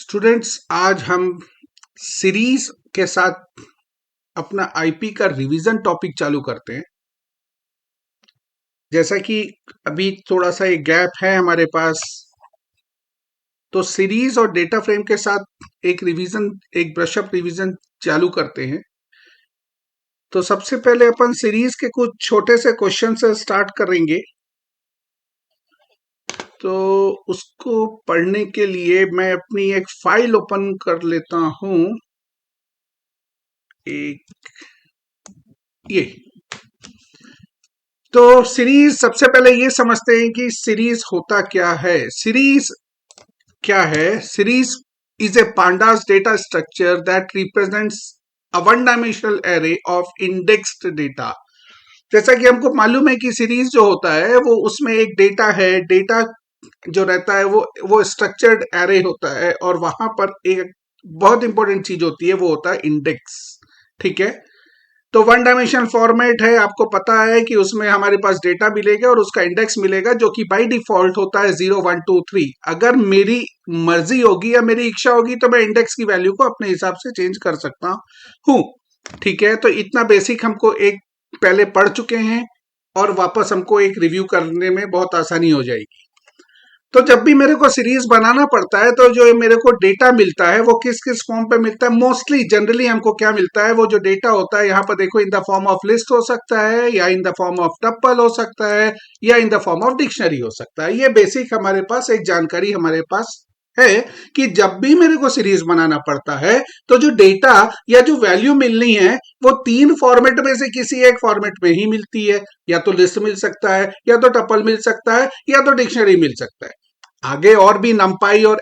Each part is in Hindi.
स्टूडेंट्स, आज हम सीरीज के साथ अपना आईपी का रिवीजन टॉपिक चालू करते हैं। जैसा कि अभी थोड़ा सा एक गैप है हमारे पास, तो सीरीज और डेटा फ्रेम के साथ एक ब्रशअप रिवीजन चालू करते हैं। तो सबसे पहले अपन सीरीज के कुछ छोटे से क्वेश्चन से स्टार्ट करेंगे। तो उसको पढ़ने के लिए मैं अपनी एक फाइल ओपन कर लेता हूं। एक ये तो सीरीज, सबसे पहले ये समझते हैं कि सीरीज होता क्या है। सीरीज क्या है? Series is a pandas data structure that represents a one dimensional array of indexed data. जैसा कि हमको मालूम है कि सीरीज जो होता है वो उसमें एक डेटा है। डेटा जो रहता है वो स्ट्रक्चर्ड एरे होता है, और वहां पर एक बहुत इंपॉर्टेंट चीज होती है, वो होता है इंडेक्स। ठीक है, तो वन डायमेंशनल फॉर्मेट है, आपको पता है कि उसमें हमारे पास डेटा मिलेगा और उसका इंडेक्स मिलेगा, जो कि बाय डिफॉल्ट होता है 0 1 2 3। अगर मेरी मर्जी होगी या मेरी इच्छा होगी तो मैं इंडेक्स की वैल्यू को अपने हिसाब से चेंज कर सकता हूं। ठीक है, तो इतना बेसिक हमको एक पहले पढ़ चुके हैं, और वापस हमको एक रिव्यू करने में बहुत आसानी हो जाएगी। तो जब भी मेरे को सीरीज बनाना पड़ता है, तो जो मेरे को डेटा मिलता है वो किस किस फॉर्म पे मिलता है? मोस्टली जनरली हमको क्या मिलता है? वो जो डेटा होता है, यहाँ पर देखो, इन द फॉर्म ऑफ लिस्ट हो सकता है, या इन द फॉर्म ऑफ टप्पल हो सकता है, या इन द फॉर्म ऑफ डिक्शनरी हो सकता है। ये बेसिक हमारे पास एक जानकारी हमारे पास है कि जब भी मेरे को सीरीज बनाना पड़ता है, तो जो डेटा या जो वैल्यू मिलनी है वो तीन फॉर्मेट में से किसी एक फॉर्मेट में ही मिलती है। या तो लिस्ट मिल सकता है, या तो टपल मिल सकता है, या तो डिक्शनरी मिल सकता है। आगे और भी नंपाई और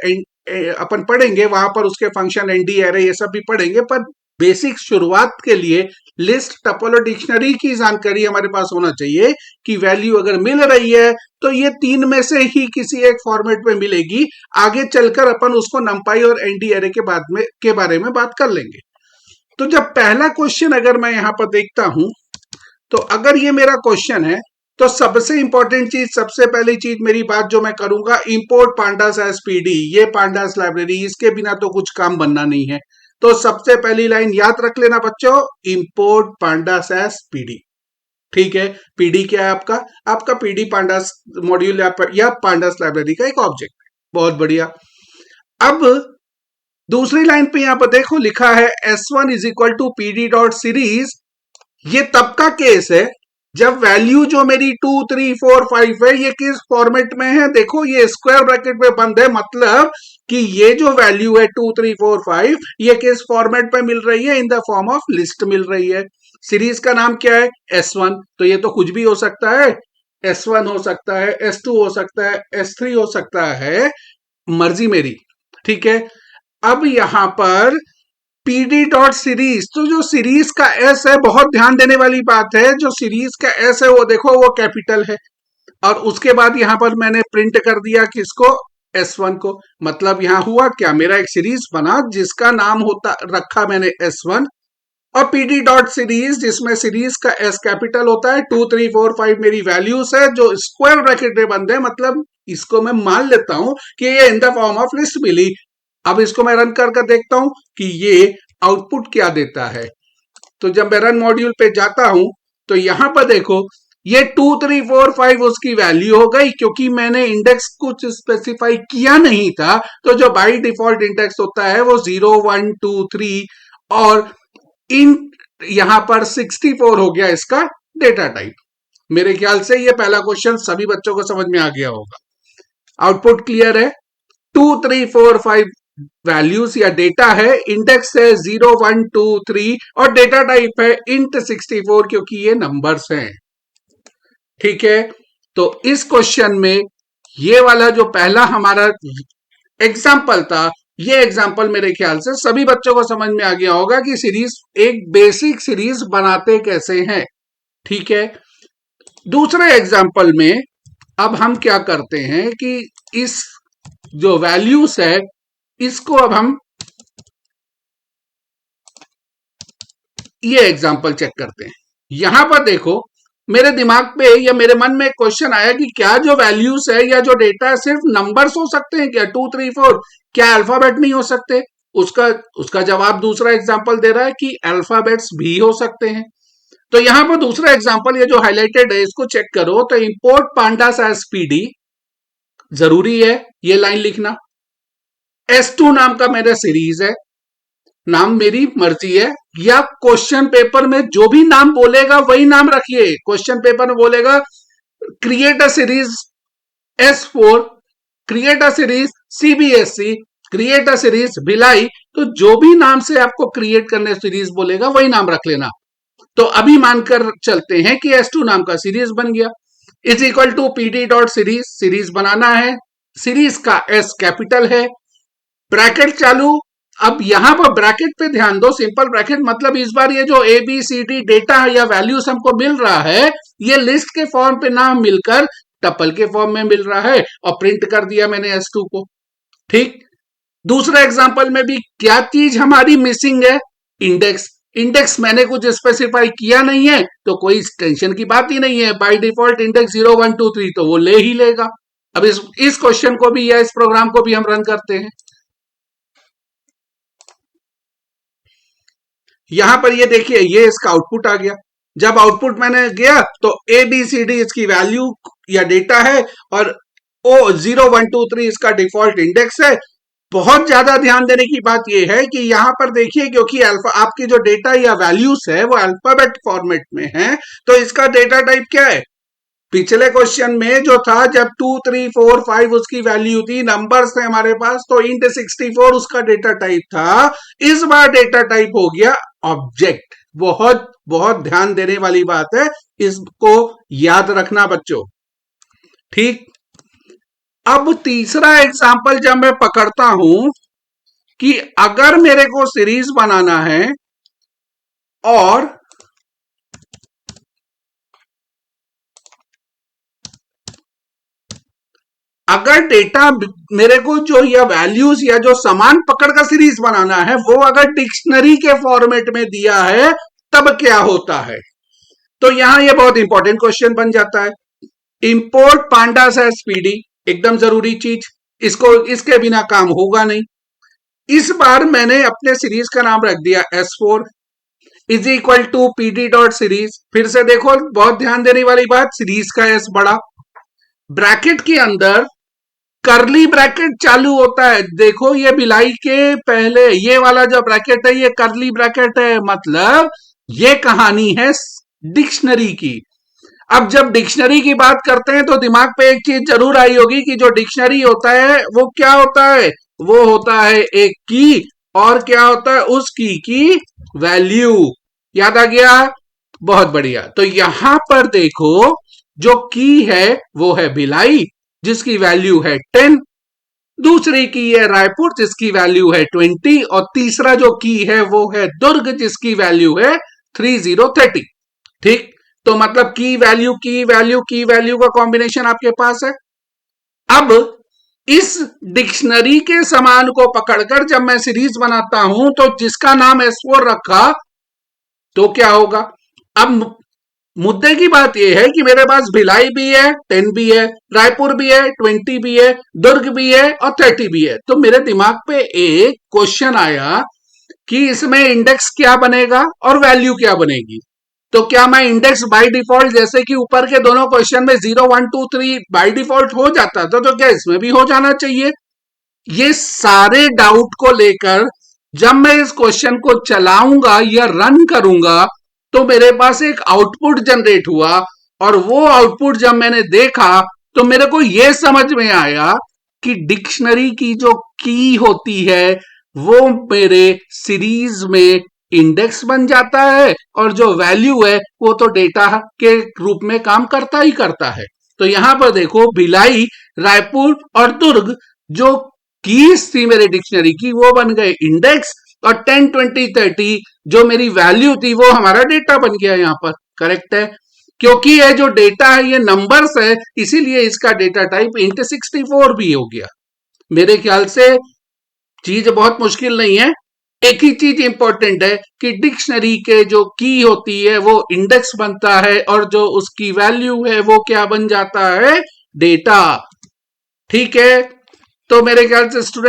अपन पढ़ेंगे, वहां पर उसके फंक्शन एनडी एरे ये सब भी पढ़ेंगे, पर बेसिक शुरुआत के लिए लिस्ट, टपल और डिक्शनरी की जानकारी हमारे पास होना चाहिए कि वैल्यू अगर मिल रही है तो ये तीन में से ही किसी एक फॉर्मेट में मिलेगी। आगे चलकर अपन उसको नंपाई और एनडी एरे के बारे में बात कर लेंगे। तो जब पहला क्वेश्चन अगर मैं यहां पर देखता हूं, तो अगर ये मेरा क्वेश्चन है, तो सबसे इंपॉर्टेंट चीज, सबसे पहली चीज मेरी बात जो मैं करूंगा, इंपोर्ट पांडास एज पीडी। ये पांडास लाइब्रेरी, इसके बिना तो कुछ काम बनना नहीं है। तो सबसे पहली लाइन याद रख लेना बच्चों, इंपोर्ट पांडास एज पीडी। ठीक है, पीडी क्या है? आपका आपका पीडी पांडास मॉड्यूल या पांडास लाइब्रेरी का एक ऑब्जेक्ट है। बहुत बढ़िया। अब दूसरी लाइन पे यहां पर देखो लिखा है S1 is equal to PD dot series. ये तब का केस है जब वैल्यू जो मेरी 2 3 4 5 है, ये किस फॉर्मेट में है? देखो, ये स्क्वायर ब्रैकेट में बंद है, मतलब कि ये जो वैल्यू है 2 3 4 5, ये किस फॉर्मेट में मिल रही है? In the form of list मिल रही है। सीरीज का नाम क्या है? S1। तो ये तो कुछ भी हो सकता है, S1 हो सकता है, S2 हो सकता है, S3 हो सकता है, मर्जी मेरी। ठीक है, अब यहां पर पीडी डॉट सीरीज, तो जो सीरीज का एस है, बहुत ध्यान देने वाली बात है, जो सीरीज का एस है वो देखो, वो कैपिटल है। और उसके बाद यहां पर मैंने प्रिंट कर दिया किसको? S1 को। मतलब यहां हुआ क्या, मेरा एक सीरीज बना जिसका नाम होता रखा मैंने S1, और पीडी डॉट सीरीज जिसमें सीरीज का एस कैपिटल होता है। 2 3 4 5 मेरी वैल्यूज है जो स्क्वायर ब्रैकेट में बंद है, मतलब इसको मैं मान लेता हूं कि ये in the form of list मिली। अब इसको मैं रन कर देखता हूं कि ये आउटपुट क्या देता है। तो जब मैं रन मॉड्यूल पे जाता हूं, तो यहां पर देखो, ये 2 3 4 5 उसकी वैल्यू हो गई, क्योंकि मैंने इंडेक्स कुछ स्पेसिफाई किया नहीं था। तो जो बाई डिफॉल्ट इंडेक्स होता है वो 0 1 2 3, और इन यहां पर 64 हो गया इसका डेटा टाइप। मेरे ख्याल से ये पहला क्वेश्चन सभी बच्चों को समझ में आ गया होगा। आउटपुट क्लियर है। 2 3 4 5 वैल्यूज या डेटा है, इंडेक्स है 0 1 2 3, और डेटा टाइप है इंट 64, क्योंकि ये नंबर्स हैं। ठीक है, तो इस क्वेश्चन में ये वाला जो पहला हमारा एग्जाम्पल था, ये एग्जाम्पल मेरे ख्याल से सभी बच्चों को समझ में आ गया होगा कि सीरीज, एक बेसिक सीरीज बनाते कैसे हैं। ठीक है, दूसरे एग्जाम्पल में अब हम क्या करते हैं कि इस जो वैल्यूज है, इसको अब हम ये एग्जाम्पल चेक करते हैं। यहां पर देखो, मेरे दिमाग पे या मेरे मन में एक क्वेश्चन आया कि क्या जो वैल्यूज है या जो डेटा है सिर्फ नंबर्स हो सकते हैं क्या, 2 3 4, क्या अल्फाबेट नहीं हो सकते? उसका उसका जवाब दूसरा एग्जांपल दे रहा है कि अल्फाबेट्स भी हो सकते हैं। तो यहां पर दूसरा एग्जांपल ये जो हाईलाइटेड है इसको चेक करो, तो इंपोर्ट पांडास एज पीडी, जरूरी है ये लाइन लिखना। S2 नाम का मेरा सीरीज है, नाम मेरी मर्जी है, या क्वेश्चन पेपर में जो भी नाम बोलेगा वही नाम रखिए। क्वेश्चन पेपर में बोलेगा create a series S4, create a series CBSE, create a series Bhilai, तो जो भी नाम से आपको क्रिएट करने सीरीज बोलेगा वही नाम रख लेना। तो अभी मानकर चलते हैं कि S2 नाम का सीरीज बन गया, is equal to PD dot series, series बनाना है, सीरीज का S कैपिटल है, ब्रैकेट चालू। अब यहां पर ब्रैकेट पे ध्यान दो, सिंपल ब्रैकेट मतलब इस बार ये जो ABCD डेटा या वैल्यूज हमको मिल रहा है ये लिस्ट के फॉर्म पे ना मिलकर टपल के फॉर्म में मिल रहा है, और प्रिंट कर दिया मैंने S2 को। ठीक, दूसरा एग्जांपल में भी क्या चीज हमारी मिसिंग है? इंडेक्स। इंडेक्स मैंने कुछ स्पेसिफाई किया नहीं है तो कोई टेंशन की बात ही नहीं है, बाय डिफॉल्ट इंडेक्स 0 1 2 3 तो वो ले ही लेगा। अब इस क्वेश्चन को भी या इस प्रोग्राम को भी हम रन करते हैं। यहां पर ये देखिए, ये इसका आउटपुट आ गया। जब आउटपुट मैंने गया तो ABCD इसकी वैल्यू या डेटा है, और O 0 1 2 3 इसका डिफॉल्ट इंडेक्स है। बहुत ज्यादा ध्यान देने की बात यह है कि यहां पर देखिए, क्योंकि अल्फा आपकी जो डेटा या वैल्यूज है वो अल्फाबेट फॉर्मेट में है, तो इसका डेटा टाइप क्या है? पिछले क्वेश्चन में जो था जब 2 3 4 5 उसकी वैल्यू थी, नंबर्स थे हमारे पास, तो इंट 64 उसका डेटा टाइप था। इस बार डेटा टाइप हो गया ऑब्जेक्ट। बहुत बहुत ध्यान देने वाली बात है, इसको याद रखना बच्चों। ठीक, अब तीसरा एग्जांपल जब मैं पकड़ता हूं कि अगर मेरे को सीरीज बनाना है और अगर डेटा मेरे को जो या वैल्यूज या जो समान पकड़ का सीरीज बनाना है वो अगर डिक्शनरी के फॉर्मेट में दिया है तब क्या होता है? तो यहां ये बहुत इंपॉर्टेंट क्वेश्चन बन जाता है। इंपोर्ट पांडास एज पीडी, एकदम जरूरी चीज, इसको इसके बिना काम होगा नहीं। इस बार मैंने अपने सीरीज का नाम रख दिया S4 is equal to PD dot series. फिर से देखो, बहुत ध्यान देने वाली बात, सीरीज का S बड़ा, ब्रैकेट के अंदर करली ब्रैकेट चालू होता है। देखो ये भिलाई के पहले ये वाला जो ब्रैकेट है ये करली ब्रैकेट है, मतलब ये कहानी है डिक्शनरी की। अब जब डिक्शनरी की बात करते हैं तो दिमाग पे एक चीज जरूर आई होगी कि जो डिक्शनरी होता है वो क्या होता है? वो होता है एक की, और क्या होता है? उस की वैल्यू। याद आ गया? बहुत बढ़िया। तो यहां पर देखो, जो की है वो है भिलाई जिसकी वैल्यू है 10, दूसरी की है रायपुर जिसकी वैल्यू है 20, और तीसरा जो की है वो है दुर्ग जिसकी वैल्यू है 3030। ठीक, तो मतलब की वैल्यू की वैल्यू की वैल्यू का कॉम्बिनेशन आपके पास है। अब इस डिक्शनरी के समान को पकड़कर जब मैं सीरीज बनाता हूं तो जिसका नाम S4 रखा तो क्या होगा? अब मुद्दे की बात यह है कि मेरे पास भिलाई भी है, 10 भी है, रायपुर भी है, 20 भी है, दुर्ग भी है और 30 भी है। तो मेरे दिमाग पे एक क्वेश्चन आया कि इसमें इंडेक्स क्या बनेगा और वैल्यू क्या बनेगी। तो क्या मैं इंडेक्स बाय डिफॉल्ट, जैसे कि ऊपर के दोनों क्वेश्चन में 0 1 2 3 बाय डिफॉल्ट हो जाता था, तो क्या इसमें भी हो जाना चाहिए? ये सारे डाउट को लेकर जब मैं इस क्वेश्चन को चलाऊंगा या रन करूंगा तो मेरे पास एक आउटपुट जनरेट हुआ, और वो आउटपुट जब मैंने देखा तो मेरे को यह समझ में आया कि डिक्शनरी की जो की होती है वो मेरे सीरीज में इंडेक्स बन जाता है, और जो वैल्यू है वो तो डेटा के रूप में काम करता ही करता है। तो यहां पर देखो, भिलाई, रायपुर और दुर्ग जो कीज थी मेरे डिक्शनरी की वो बन गए इंडेक्स, और 10 20 30 जो मेरी वैल्यू थी वो हमारा डेटा बन गया। यहां पर करेक्ट है, क्योंकि ये जो डेटा है ये नंबर्स है, इसीलिए इसका डेटा टाइप इंट 64 भी हो गया। मेरे ख्याल से चीज बहुत मुश्किल नहीं है, एक ही चीज इंपॉर्टेंट है कि डिक्शनरी के जो की होती है वो इंडेक्स बनता है और जो उसकी वैल्यू है वो क्या बन जाता है, डेटा। ठीक है, तो मेरे ख्याल से स्टूडेंट